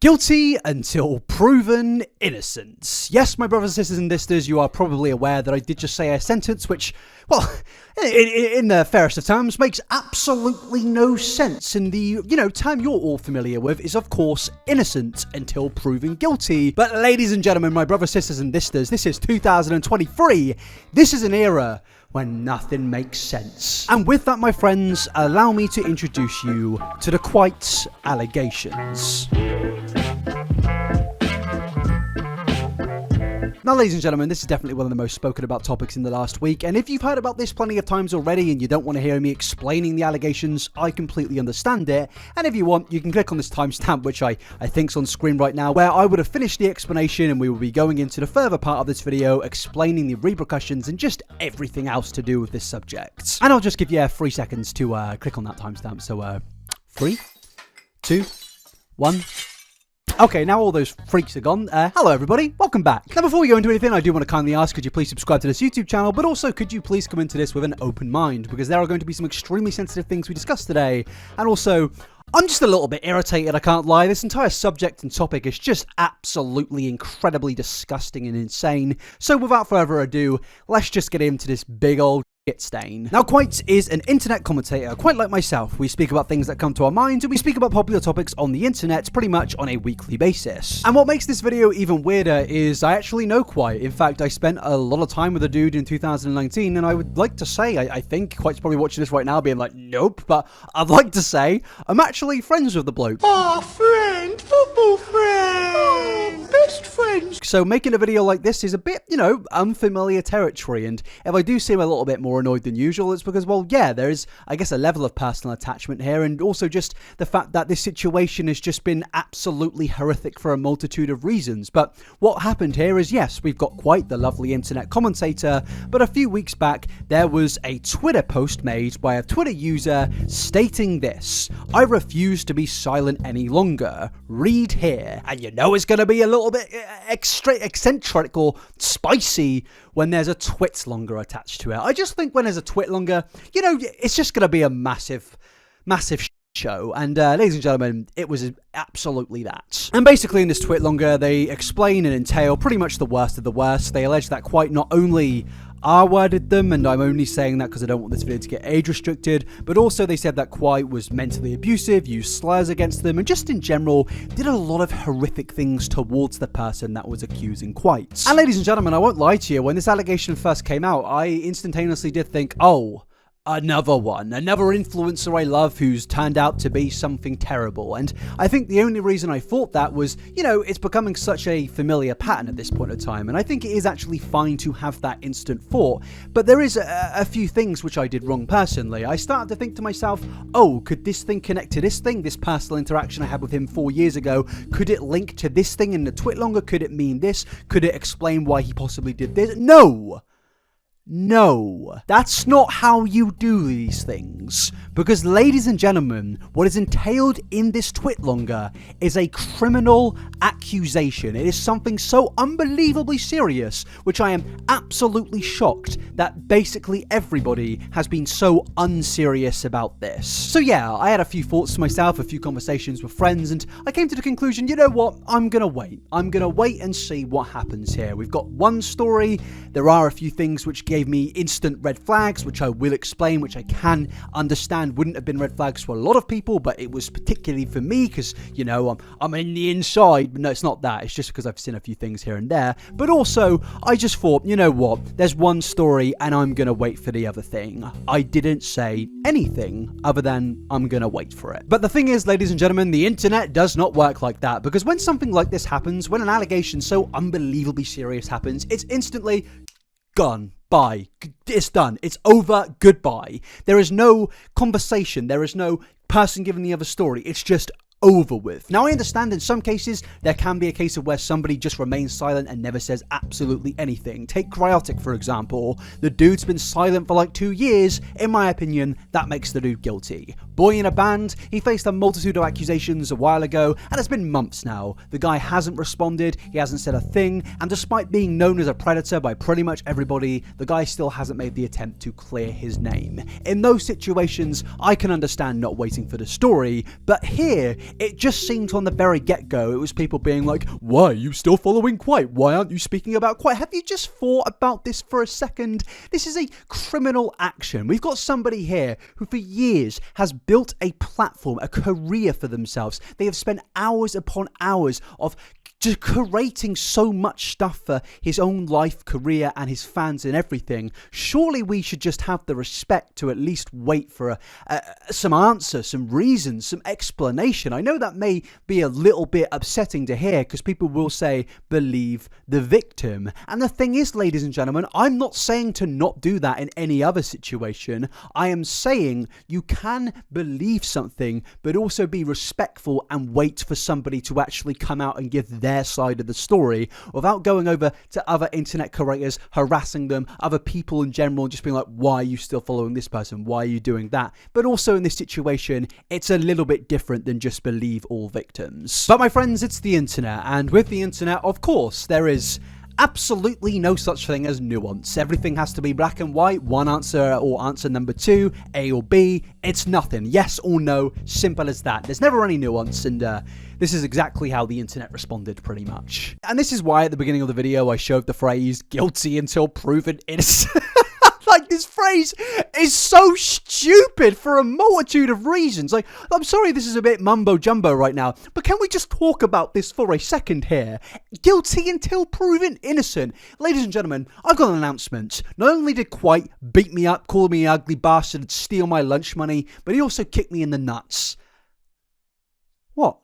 Guilty until proven innocent. Yes, my brothers, sisters and sisters, you are probably aware that I did just say a sentence which, well, in the fairest of terms, makes absolutely no sense. And the, term you're all familiar with is, of course, innocent until proven guilty. But ladies and gentlemen, my brothers, sisters and sisters, this is 2023. This is an era when nothing makes sense. And with that, my friends, allow me to introduce you to the Kwite allegations. Now, ladies and gentlemen, this is definitely one of the most spoken about topics in the last week, and if you've heard about this plenty of times already and you don't want to hear me explaining the allegations, I completely understand it, and if you want, you can click on this timestamp, which I think's on screen right now, where I would have finished the explanation and we will be going into the further part of this video, explaining the repercussions and just everything else to do with this subject. And I'll just give you 3 seconds to click on that timestamp, so 3, 2, 1... Okay, now all those freaks are gone. Hello everybody, welcome back. Now before we go into anything, I do want to kindly ask, could you please subscribe to this YouTube channel, but also could you please come into this with an open mind, because there are going to be some extremely sensitive things we discuss today, and also, I'm just a little bit irritated, I can't lie. This entire subject and topic is just absolutely incredibly disgusting and insane. So without further ado, let's just get into this big old shit stain. Now, Kwite is an internet commentator, quite like myself. We speak about things that come to our minds, and we speak about popular topics on the internet pretty much on a weekly basis. And what makes this video even weirder is I actually know Kwite. In fact, I spent a lot of time with the dude in 2019, and I would like to say, I think Kwite's probably watching this right now being like, nope, but I'd like to say, I'm actually friends with the bloke. Oh, friend, football friend, oh, best friends. So making a video like this is a bit, unfamiliar territory, and if I do seem a little bit more annoyed than usual, it's because, well, yeah, there is, I guess, a level of personal attachment here, and also just the fact that this situation has just been absolutely horrific for a multitude of reasons. But what happened here is, yes, we've got Kwite, the lovely internet commentator, but a few weeks back, there was a Twitter post made by a Twitter user stating this: "I refuse to be silent any longer. Read here." And you know it's going to be a little bit extra eccentric or spicy when there's a twit longer attached to it. I just think when there's a twit longer, it's just going to be a massive show. And ladies and gentlemen, it was absolutely that. And basically in this twit longer, they explain and entail pretty much the worst of the worst. They allege that Kwite not only R-worded them, and I'm only saying that because I don't want this video to get age restricted, but also they said that Kwite was mentally abusive, used slurs against them, and just in general did a lot of horrific things towards the person that was accusing Kwite. And ladies and gentlemen, I won't lie to you, when this allegation first came out, I instantaneously did think, oh, another one, another influencer I love who's turned out to be something terrible. And I think the only reason I thought that was, it's becoming such a familiar pattern at this point in time, and I think it is actually fine to have that instant thought. But there is a few things which I did wrong personally. I started to think to myself, oh, could this thing connect to this thing? This personal interaction I had with him 4 years ago, could it link to this thing in the twit longer? Could it mean this? Could it explain why he possibly did this? No, that's not how you do these things. Because, ladies and gentlemen, what is entailed in this twit longer is a criminal accusation. It is something so unbelievably serious, which I am absolutely shocked that basically everybody has been so unserious about this. So yeah, I had a few thoughts to myself, a few conversations with friends, and I came to the conclusion, you know what, I'm gonna wait. I'm gonna wait and see what happens here. We've got one story, there are a few things which gave me instant red flags, which I will explain, which I can understand wouldn't have been red flags for a lot of people, but it was particularly for me because, I'm in the inside. But no, it's not that. It's just because I've seen a few things here and there. But also, I just thought, you know what? There's one story and I'm going to wait for the other thing. I didn't say anything other than I'm going to wait for it. But the thing is, ladies and gentlemen, the internet does not work like that, because when something like this happens, when an allegation so unbelievably serious happens, it's instantly gone. Bye. It's done. It's over. Goodbye. There is no conversation. There is no person giving the other story. It's just over with. Now, I understand in some cases there can be a case of where somebody just remains silent and never says absolutely anything. Take Kwite, for example. The dude's been silent for like 2 years. In my opinion, that makes the dude guilty. Boy in a band, he faced a multitude of accusations a while ago, and it's been months now. The guy hasn't responded, he hasn't said a thing, and despite being known as a predator by pretty much everybody, the guy still hasn't made the attempt to clear his name. In those situations, I can understand not waiting for the story, but here, it just seemed from the very get-go, it was people being like, why are you still following Kwite? Why aren't you speaking about Kwite? Have you just thought about this for a second? This is a criminal action. We've got somebody here who for years has built a platform, a career for themselves. They have spent hours upon hours of just creating so much stuff for his own life, career, and his fans and everything. Surely we should just have the respect to at least wait for some answer, some reason, some explanation. I know that may be a little bit upsetting to hear because people will say, believe the victim. And the thing is, ladies and gentlemen, I'm not saying to not do that in any other situation. I am saying you can believe something, but also be respectful and wait for somebody to actually come out and give their side of the story without going over to other internet creators, harassing them, other people in general, and just being like, why are you still following this person? Why are you doing that? But also in this situation, it's a little bit different than just believe all victims. But my friends, it's the internet, and with the internet, of course, there is absolutely no such thing as nuance. Everything has to be black and white, one answer or answer number two, A or B. It's nothing. Yes or no, simple as that. There's never any nuance, and this is exactly how the internet responded, pretty much. And this is why at the beginning of the video I showed the phrase, guilty until proven innocent. Like, this phrase is so stupid for a multitude of reasons. Like, I'm sorry this is a bit mumbo-jumbo right now, but can we just talk about this for a second here? Guilty until proven innocent. Ladies and gentlemen, I've got an announcement. Not only did Kwite beat me up, call me an ugly bastard, and steal my lunch money, but he also kicked me in the nuts. What?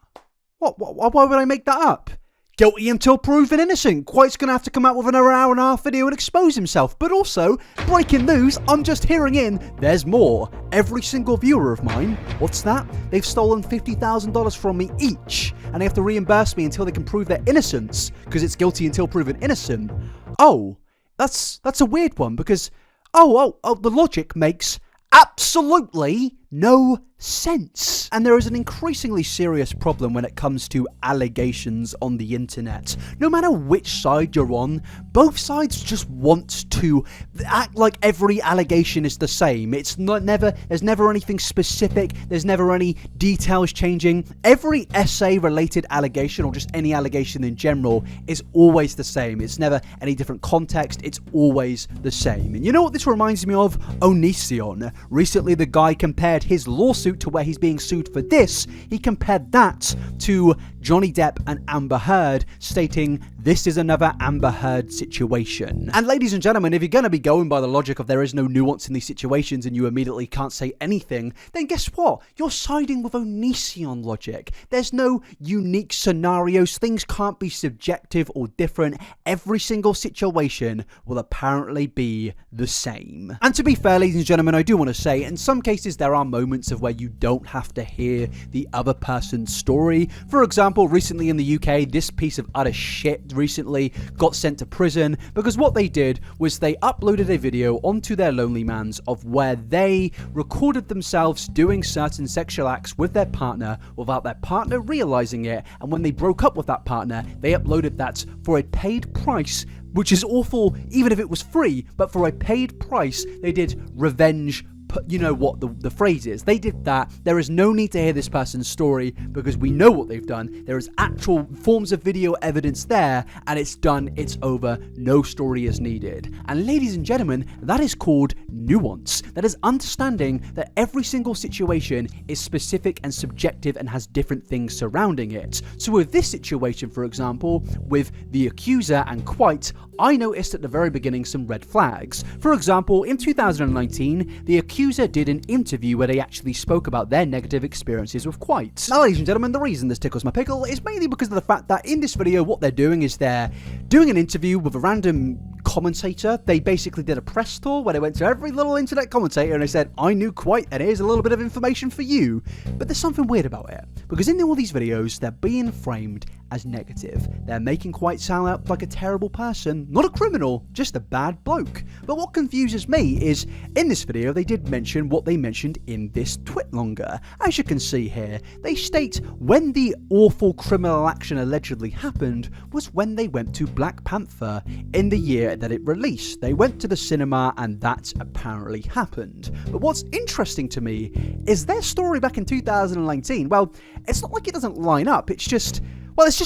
Why would I make that up? Guilty until proven innocent. Kwite's going to have to come out with another hour and a half video and expose himself. But also, breaking news, I'm just hearing in, there's more. Every single viewer of mine, what's that? They've stolen $50,000 from me each. And they have to reimburse me until they can prove their innocence. Because it's guilty until proven innocent. Oh, that's a weird one. Because, the logic makes absolutely no sense. And there is an increasingly serious problem when it comes to allegations on the internet. No matter which side you're on, both sides just want to act like every allegation is the same. There's never anything specific, there's never any details changing. Every essay-related allegation, or just any allegation in general, is always the same. It's never any different context, it's always the same. And you know what this reminds me of? Onision. Recently the guy compared his lawsuit to where he's being sued for this. He compared that to Johnny Depp and Amber Heard, stating this is another Amber Heard situation. And ladies and gentlemen, if you're going to be going by the logic of there is no nuance in these situations and you immediately can't say anything, then guess what? You're siding with Onision logic. There's no unique scenarios. Things can't be subjective or different. Every single situation will apparently be the same. And to be fair, ladies and gentlemen, I do want to say, in some cases there are moments of where you don't have to hear the other person's story. For example, recently in the UK, this piece of utter shit recently got sent to prison because what they did was they uploaded a video onto their Lonely Mans of where they recorded themselves doing certain sexual acts with their partner without their partner realizing it, and when they broke up with that partner, they uploaded that for a paid price, which is awful even if it was free, but for a paid price they did revenge. You know what the phrase is. They did that. There is no need to hear this person's story because we know what they've done. There is actual forms of video evidence there, and it's done. It's over. No story is needed. And ladies and gentlemen, that is called nuance. That is understanding that every single situation is specific and subjective and has different things surrounding it. So with this situation, for example, with the accuser and Kwite, I noticed at the very beginning some red flags. For example, in 2019, the accuser did an interview where they actually spoke about their negative experiences with Kwite. Now, ladies and gentlemen, the reason this tickles my pickle is mainly because of the fact that in this video, what they're doing is they're doing an interview with a random commentator. They basically did a press tour where they went to every little internet commentator and they said, I knew Kwite and here's a little bit of information for you. But there's something weird about it, because in all these videos, they're being framed as negative. They're making Kwite sound out like a terrible person, not a criminal, just a bad bloke. But what confuses me is, in this video they did mention what they mentioned in this twitlonger. As you can see here, they state when the awful criminal action allegedly happened was when they went to Black Panther in the year that it released. They went to the cinema and that apparently happened. But what's interesting to me is their story back in 2019, well, it's not like it doesn't line up, it's just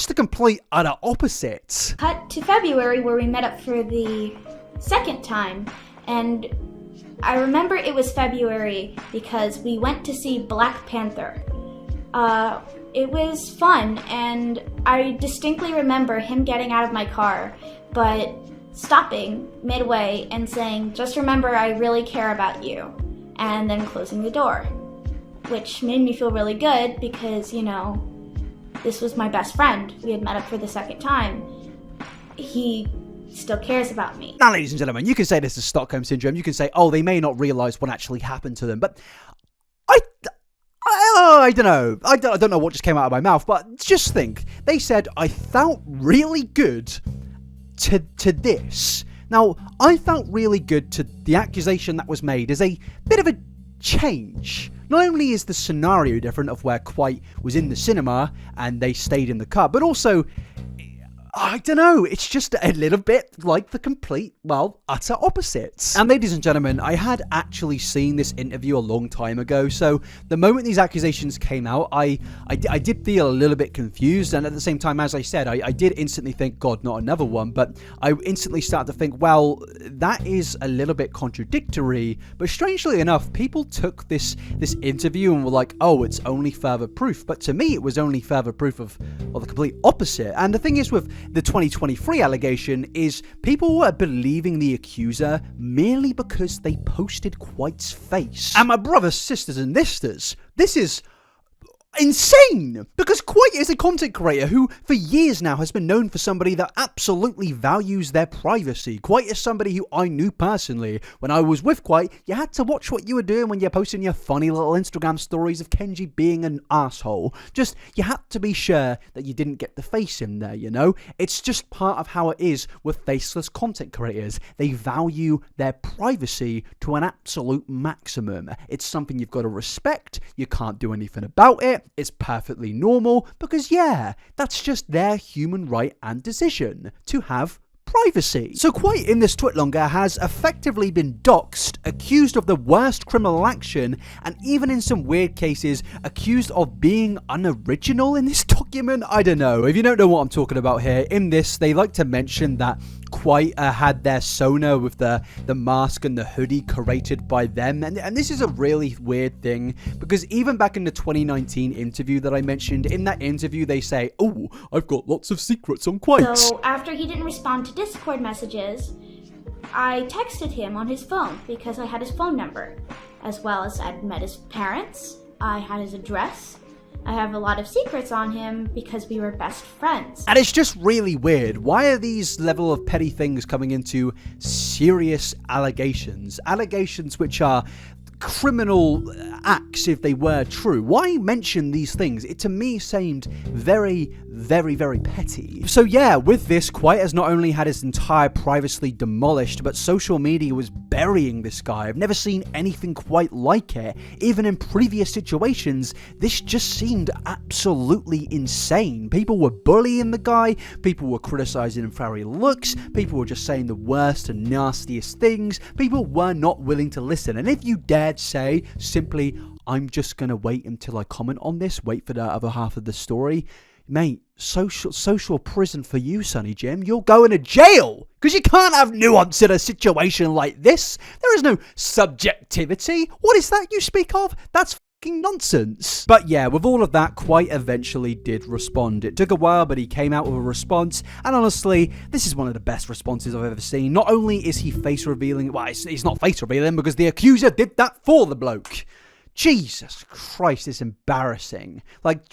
the complete utter opposite. Cut to February where we met up for the second time, and I remember it was February because we went to see Black Panther. It was fun, and I distinctly remember him getting out of my car, but stopping midway and saying, "Just remember, I really care about you," and then closing the door, which made me feel really good because, you know, this was my best friend. We had met up for the second time. He still cares about me. Now, ladies and gentlemen, you can say this is Stockholm Syndrome. You can say, oh, they may not realise what actually happened to them, but I don't know. I don't know what just came out of my mouth, but just think. They said, I felt really good to this. Now, I felt really good to the accusation that was made as a bit of a change. Not only is the scenario different of where Kwite was in the cinema and they stayed in the car, but also, I don't know, it's just a little bit like the complete, well, utter opposites. And ladies and gentlemen, I had actually seen this interview a long time ago, so the moment these accusations came out, I did feel a little bit confused, and at the same time, as I said, I did instantly think, God, not another one, but I instantly started to think, well, that is a little bit contradictory, but strangely enough, people took this interview and were like, oh, it's only further proof, but to me, it was only further proof of the complete opposite. And the thing is with the 2023 allegation is people were believing the accuser merely because they posted Kwite's face. And my brothers, sisters and sisters, this is insane, because Kwite is a content creator who for years now has been known for somebody that absolutely values their privacy. Kwite is somebody who I knew personally. When I was with Kwite, you had to watch what you were doing when you're posting your funny little Instagram stories of Kenji being an asshole. Just, you had to be sure that you didn't get the face in there, you know? It's just part of how it is with faceless content creators. They value their privacy to an absolute maximum. It's something you've got to respect. You can't do anything about it. It's perfectly normal because, yeah, that's just their human right and decision to have privacy. So Kwite in this twitlonger has effectively been doxxed, accused of the worst criminal action, and even in some weird cases accused of being unoriginal in this document. I don't know. If you don't know what I'm talking about here, in this they like to mention that Kwite had their sonar with the mask and the hoodie created by them, and this is a really weird thing because even back in the 2019 interview that I mentioned, in that interview they say, oh, I've got lots of secrets on Kwite. So after he didn't respond to Discord messages, I texted him on his phone because I had his phone number, as well as I'd met his parents, I had his address. I have a lot of secrets on him because we were best friends. And it's just really weird. Why are these level of petty things coming into serious allegations? Allegations which are criminal acts if they were true. Why mention these things? It to me seemed very, very, very petty. So yeah, with this, Kwite has not only had his entire privacy demolished, but social media was burying this guy. I've never seen anything quite like it. Even in previous situations, this just seemed absolutely insane. People were bullying the guy, people were criticizing him for how he looks, people were just saying the worst and nastiest things, people were not willing to listen. And if you dared say simply, I'm just gonna wait until I comment on this, wait for the other half of the story, mate, social prison for you, Sonny Jim. You're going to jail because you can't have nuance in a situation like this. There is no subjectivity. What is that you speak of? That's fucking nonsense. But yeah, with all of that, Kwite eventually did respond. It took a while, but he came out with a response, and honestly, this is one of the best responses I've ever seen. Not only is he face revealing, well, he's not face revealing because the accuser did that for the bloke. Jesus Christ, it's embarrassing. Like,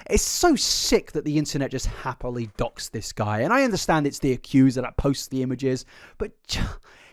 it's so sick that the internet just happily docks this guy. And I understand it's the accuser that posts the images, but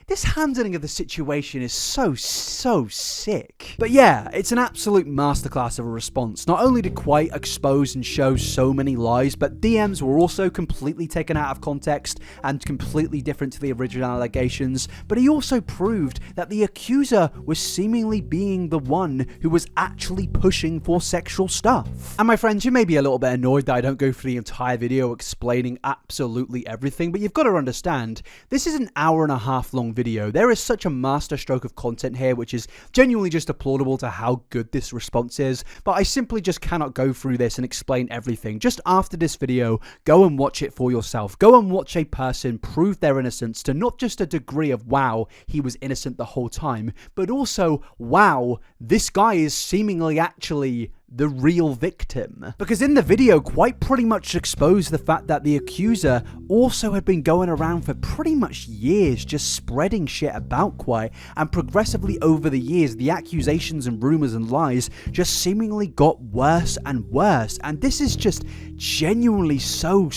this handling of the situation is so sick. But yeah, it's an absolute masterclass of a response. Not only did Kwite expose and show so many lies, but DMs were also completely taken out of context and completely different to the original allegations, but he also proved that the accuser was seemingly being the one who was actually pushing for sexual stuff. And my friends, you may be a little bit annoyed that I don't go through the entire video explaining absolutely everything, but you've got to understand, this is an hour-and-a-half long video. There is such a masterstroke of content here, which is genuinely just applaudable to how good this response is, but I simply just cannot go through this and explain everything. Just after this video, go and watch it for yourself. Go and watch a person prove their innocence to not just a degree of, wow, he was innocent the whole time, but also, wow, this guy is seemingly actually the real victim. Because in the video, Kwite pretty much exposed the fact that the accuser also had been going around for pretty much years just spreading shit about Kwite, and progressively over the years the accusations and rumors and lies just seemingly got worse and worse, and this is just genuinely so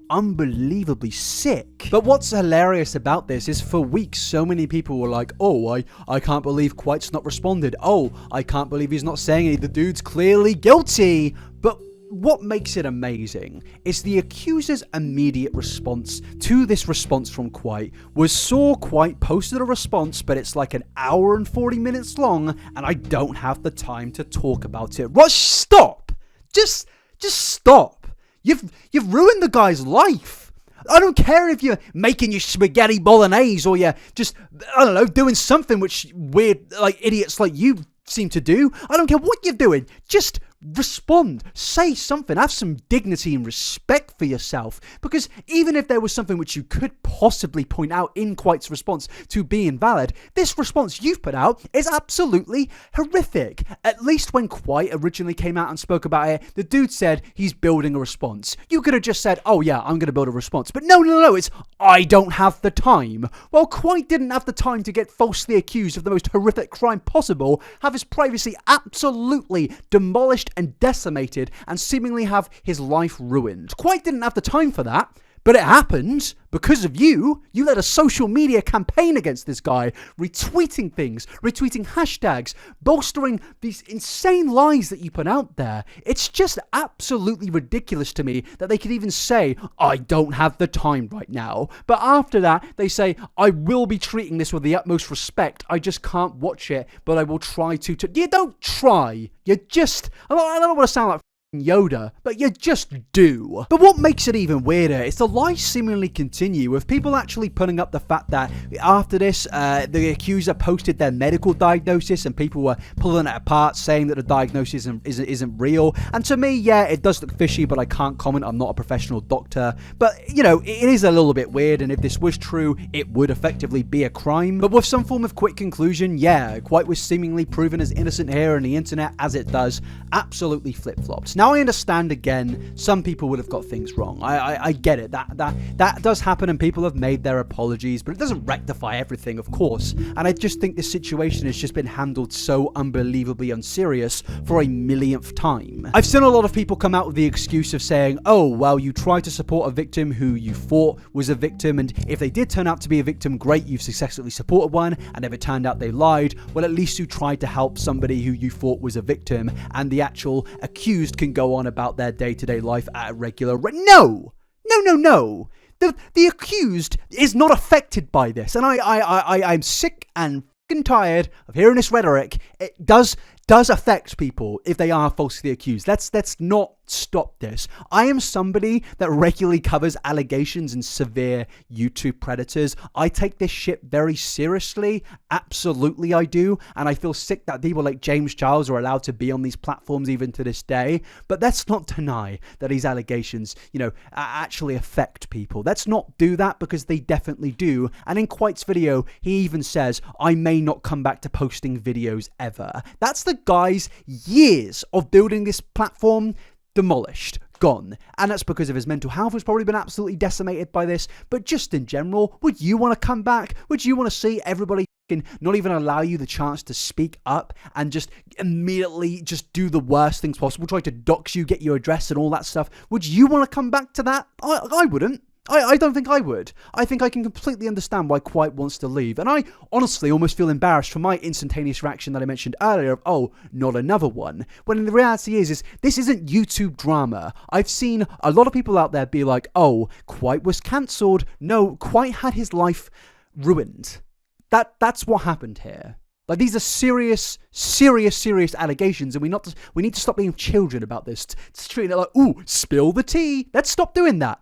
unbelievably sick. But what's hilarious about this is for weeks so many people were like, oh, I can't believe Kwite's not responded, oh, I can't believe he's not saying any, the dude's clearly guilty. But what makes it amazing is the accuser's immediate response to this response from Kwite was Kwite posted a response, but it's like an hour and 40 minutes long, and I don't have the time to talk about it. What? Stop! Just stop! You've ruined the guy's life. I don't care if you're making your spaghetti bolognese or you're just, I don't know, doing something which weird, like idiots like you seem to do. I don't care what you're doing. Just respond. Say something. Have some dignity and respect for yourself. Because even if there was something which you could possibly point out in Kwite's response to be invalid, this response you've put out is absolutely horrific. At least when Kwite originally came out and spoke about it, the dude said he's building a response. You could have just said, oh yeah, I'm going to build a response. But no, it's, I don't have the time. Well, Kwite didn't have the time to get falsely accused of the most horrific crime possible, have his privacy absolutely demolished and decimated, and seemingly have his life ruined. Kwite didn't have the time for that, but it happened because of you. You led a social media campaign against this guy, retweeting things, retweeting hashtags, bolstering these insane lies that you put out there. It's just absolutely ridiculous to me that they could even say, I don't have the time right now. But after that, they say, I will be treating this with the utmost respect. I just can't watch it, but I will try to. You don't try. You just, I don't want to sound like Yoda, but you just do. But what makes it even weirder is the lies seemingly continue, with people actually putting up the fact that after this, the accuser posted their medical diagnosis and people were pulling it apart, saying that the diagnosis isn't real. And to me, yeah, it does look fishy, but I can't comment. I'm not a professional doctor. But, you know, it is a little bit weird, and if this was true, it would effectively be a crime. But with some form of quick conclusion, yeah, Kwite was seemingly proven as innocent here, and the internet, as it does, absolutely flip-flopped. Now, I understand, again, some people would have got things wrong. I get it. That does happen, and people have made their apologies, but it doesn't rectify everything, of course. And I just think this situation has just been handled so unbelievably unserious for a millionth time. I've seen a lot of people come out with the excuse of saying, oh, well, you tried to support a victim who you thought was a victim, and if they did turn out to be a victim, great, you've successfully supported one, and if it turned out they lied, well, at least you tried to help somebody who you thought was a victim, and the actual accused can go on about their day-to-day life at a regular rate. No! The accused is not affected by this, and I'm sick and fucking tired of hearing this rhetoric. It does affect people if they are falsely accused. Let's not stop this. I am somebody that regularly covers allegations and severe YouTube predators. I take this shit very seriously. Absolutely I do. And I feel sick that people like James Charles are allowed to be on these platforms even to this day. But let's not deny that these allegations, you know, actually affect people. Let's not do that, because they definitely do. And in Kwite's video, he even says, I may not come back to posting videos ever. That's the guy's years of building this platform demolished, gone. And that's because of his mental health has probably been absolutely decimated by this. But just in general, would you want to come back? Would you want to see everybody not even allow you the chance to speak up and just immediately just do the worst things possible, try to dox you, get your address and all that stuff? Would you want to come back to that? I wouldn't. I don't think I would. I think I can completely understand why Kwite wants to leave. And I honestly almost feel embarrassed for my instantaneous reaction that I mentioned earlier of, oh, not another one. When the reality is this isn't YouTube drama. I've seen a lot of people out there be like, oh, Kwite was cancelled. No, Kwite had his life ruined. That's what happened here. Like, these are serious allegations, and we need to stop being children about this. Treating it like, ooh, spill the tea. Let's stop doing that.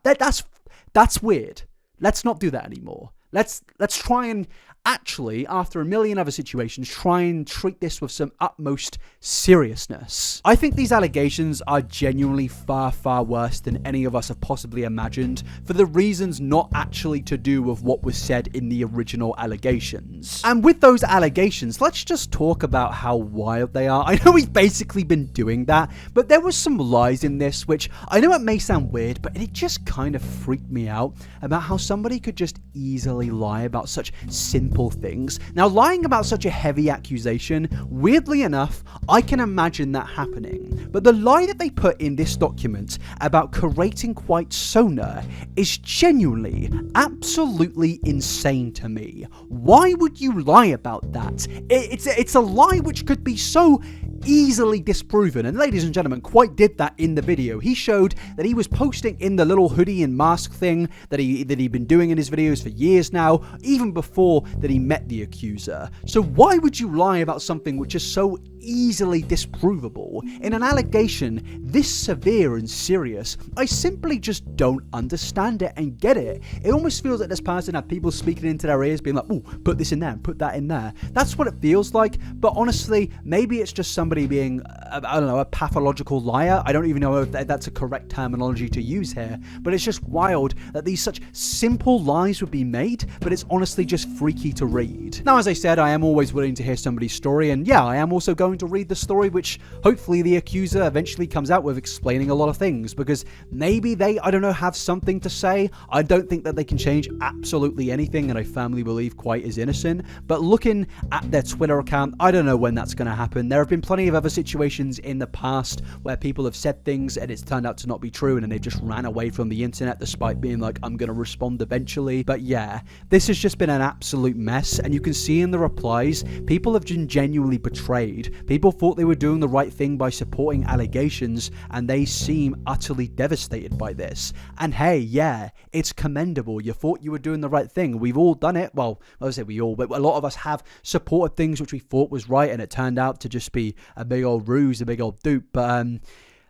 That's weird. Let's not do that anymore. Let's try and actually, after a million other situations, try and treat this with some utmost seriousness. I think these allegations are genuinely far, far worse than any of us have possibly imagined, for the reasons not actually to do with what was said in the original allegations. And with those allegations, let's just talk about how wild they are. I know we've basically been doing that, but there was some lies in this, which I know it may sound weird, but it just kind of freaked me out about how somebody could just easily lie about such simple things. Now, lying about such a heavy accusation, weirdly enough, I can imagine that happening. But the lie that they put in this document about curating Kwite's sonar is genuinely, absolutely insane to me. Why would you lie about that? It's a lie which could be so easily disproven, and ladies and gentlemen, Kwite did that in the video. He showed that he was posting in the little hoodie and mask thing that he'd been doing in his videos for years now, even before that he met the accuser. So why would you lie about something which is so easily disprovable in an allegation this severe and serious? I simply just don't understand it and get it. It almost feels like this person had people speaking into their ears being like, oh, put this in there and put that in there. That's what it feels like. But honestly, maybe it's just somebody being, I don't know, a pathological liar. I don't even know if that's a correct terminology to use here, but it's just wild that these such simple lies would be made, but it's honestly just freaky to read. Now, as I said, I am always willing to hear somebody's story, and yeah, I am also going to read the story, which hopefully the accuser eventually comes out with, explaining a lot of things, because maybe they, I don't know, have something to say. I don't think that they can change absolutely anything, and I firmly believe Kwite is innocent, but looking at their Twitter account, I don't know when that's going to happen. There have been plenty of other situations in the past where people have said things and it's turned out to not be true, and then they've just ran away from the internet despite being like, I'm going to respond eventually. But yeah, this has just been an absolute mess, and you can see in the replies, people have been genuinely betrayed. People thought they were doing the right thing by supporting allegations, and they seem utterly devastated by this. And hey, yeah, it's commendable. You thought you were doing the right thing. We've all done it. Well, I would say we all, but a lot of us have supported things which we thought was right, and it turned out to just be a big old ruse, a big old dupe. But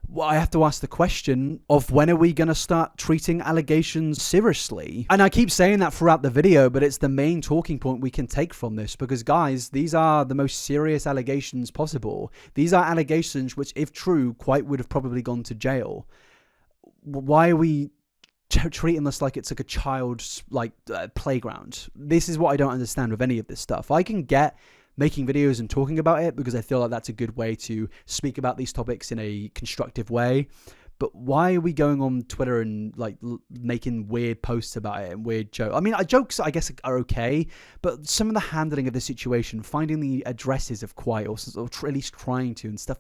well, I have to ask the question of, when are we going to start treating allegations seriously? And I keep saying that throughout the video, but it's the main talking point we can take from this, because guys, these are the most serious allegations possible. These are allegations which, if true, Kwite would have probably gone to jail. Why are we treating this like it's like a child's playground? This is what I don't understand with any of this stuff. I can get making videos and talking about it because I feel like that's a good way to speak about these topics in a constructive way. But why are we going on Twitter and making weird posts about it and weird jokes? I mean, jokes I guess are okay, but some of the handling of the situation, finding the addresses of Kwite, or at least trying to and stuff,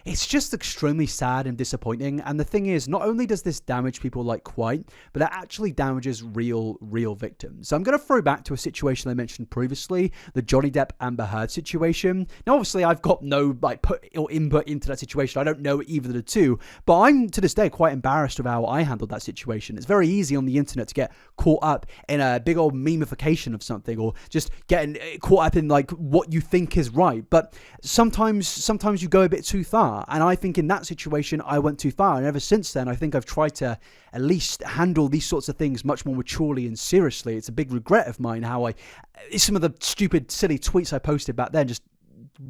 it's just extremely sad and disappointing. And the thing is, not only does this damage people like Kwite, but it actually damages real victims. So I'm going to throw back to a situation I mentioned previously, the Johnny Depp Amber Heard situation. Now, obviously, I've got no input into that situation. I don't know either of the two, but I'm to this day quite embarrassed of how I handled that situation. It's very easy on the internet to get caught up in a big old memification of something, or just getting caught up in what you think is right. But sometimes you go a bit too far, and I think in that situation I went too far, and ever since then I think I've tried to at least handle these sorts of things much more maturely and seriously. It's a big regret of mine how some of the stupid silly tweets I posted back then, just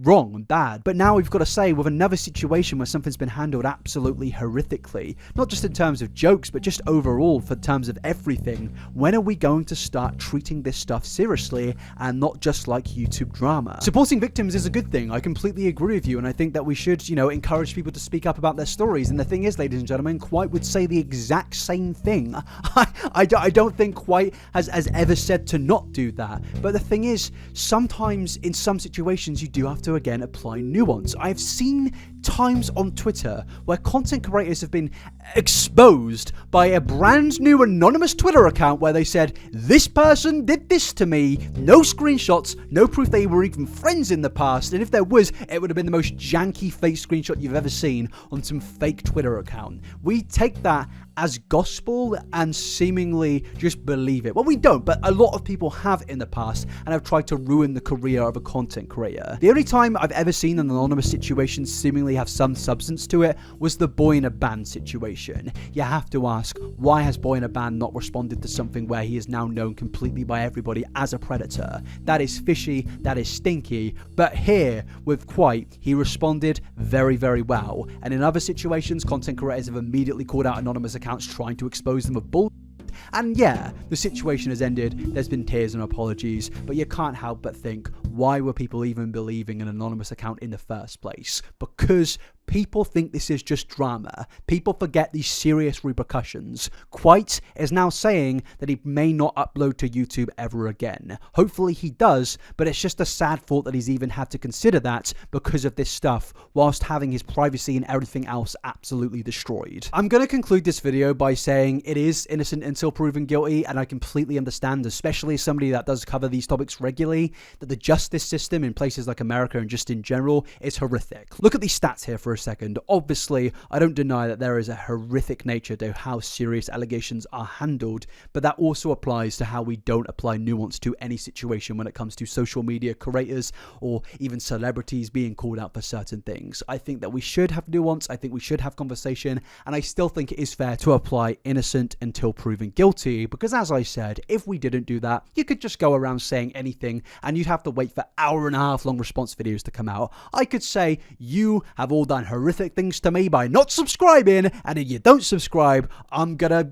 wrong and bad. But now we've got to say, with another situation where something's been handled absolutely horrifically, not just in terms of jokes, but just overall for terms of everything, when are we going to start treating this stuff seriously and not just like YouTube drama? Supporting victims is a good thing. I completely agree with you, and I think that we should, encourage people to speak up about their stories. And the thing is, ladies and gentlemen, Kwite would say the exact same thing. I don't think Kwite has ever said to not do that. But the thing is, sometimes in some situations you do have to again apply nuance. I've seen times on Twitter where content creators have been exposed by a brand new anonymous Twitter account where they said, this person did this to me, no screenshots, no proof they were even friends in the past, and if there was, it would have been the most janky fake screenshot you've ever seen on some fake Twitter account. We take that as gospel and seemingly just believe it. Well, we don't, but a lot of people have in the past and have tried to ruin the career of a content creator. The only time I've ever seen an anonymous situation seemingly have some substance to it was the boy in a band situation. You have to ask, why has boy in a band not responded to something where he is now known completely by everybody as a predator? That is fishy, that is stinky, but here with Kwite, he responded very, very well. And in other situations, content creators have immediately called out anonymous accounts trying to expose them of bull. And yeah, the situation has ended, there's been tears and apologies, but you can't help but think, why were people even believing an anonymous account in the first place? Because people think this is just drama. People forget these serious repercussions. Kwite is now saying that he may not upload to YouTube ever again. Hopefully he does, but it's just a sad thought that he's even had to consider that because of this stuff, whilst having his privacy and everything else absolutely destroyed. I'm going to conclude this video by saying it is innocent until proven guilty, and I completely understand, especially as somebody that does cover these topics regularly, that the justice system in places like America and just in general is horrific. Look at these stats here for a second. Obviously, I don't deny that there is a horrific nature to how serious allegations are handled, but that also applies to how we don't apply nuance to any situation when it comes to social media creators or even celebrities being called out for certain things. I think that we should have nuance, I think we should have conversation, and I still think it is fair to apply innocent until proven guilty, because as I said, if we didn't do that, you could just go around saying anything and you'd have to wait for hour-and-a-half long response videos to come out. I could say, you have all done horrific things to me by not subscribing, and if you don't subscribe, I'm gonna,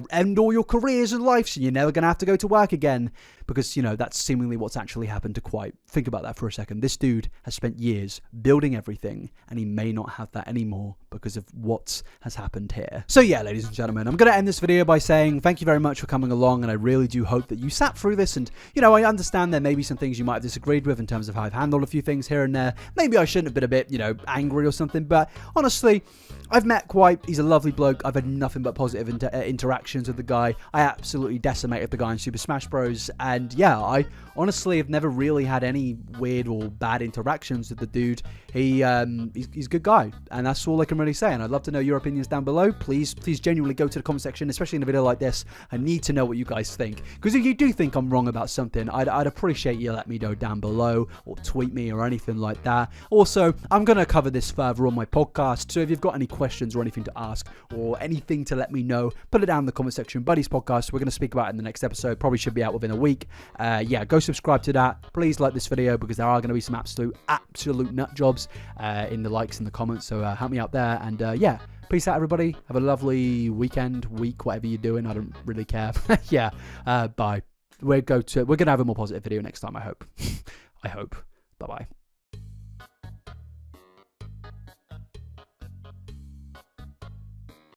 end all your careers and lives, and you're never gonna have to go to work again. Because, that's seemingly what's actually happened to Kwite. Think about that for a second. This dude has spent years building everything, and he may not have that anymore because of what has happened here. So yeah, ladies and gentlemen, I'm going to end this video by saying thank you very much for coming along, and I really do hope that you sat through this, and, I understand there may be some things you might have disagreed with in terms of how I've handled a few things here and there. Maybe I shouldn't have been a bit, angry or something, but honestly, I've met Kwite. He's a lovely bloke. I've had nothing but positive interactions with the guy. I absolutely decimated the guy in Super Smash Bros. And yeah, I honestly have never really had any weird or bad interactions with the dude. He's a good guy, and that's all I can really say. And I'd love to know your opinions down below. Please genuinely go to the comment section, especially in a video like this. I need to know what you guys think, because if you do think I'm wrong about something, I'd appreciate you let me know down below, or tweet me or anything like that. Also, I'm going to cover this further on my podcast, so if you've got any questions or anything to ask or anything to let me know, put it down in the comment section. Buddy's podcast, we're going to speak about it in the next episode. Probably should be out within a week. Yeah, go subscribe to that. Please like this video, because there are going to be some absolute nut jobs in the likes and the comments, so help me out there. And yeah, peace out, everybody. Have a lovely weekend, week, whatever you're doing. I don't really care. Yeah, bye. We're gonna have a more positive video next time, I hope. I hope. Bye bye.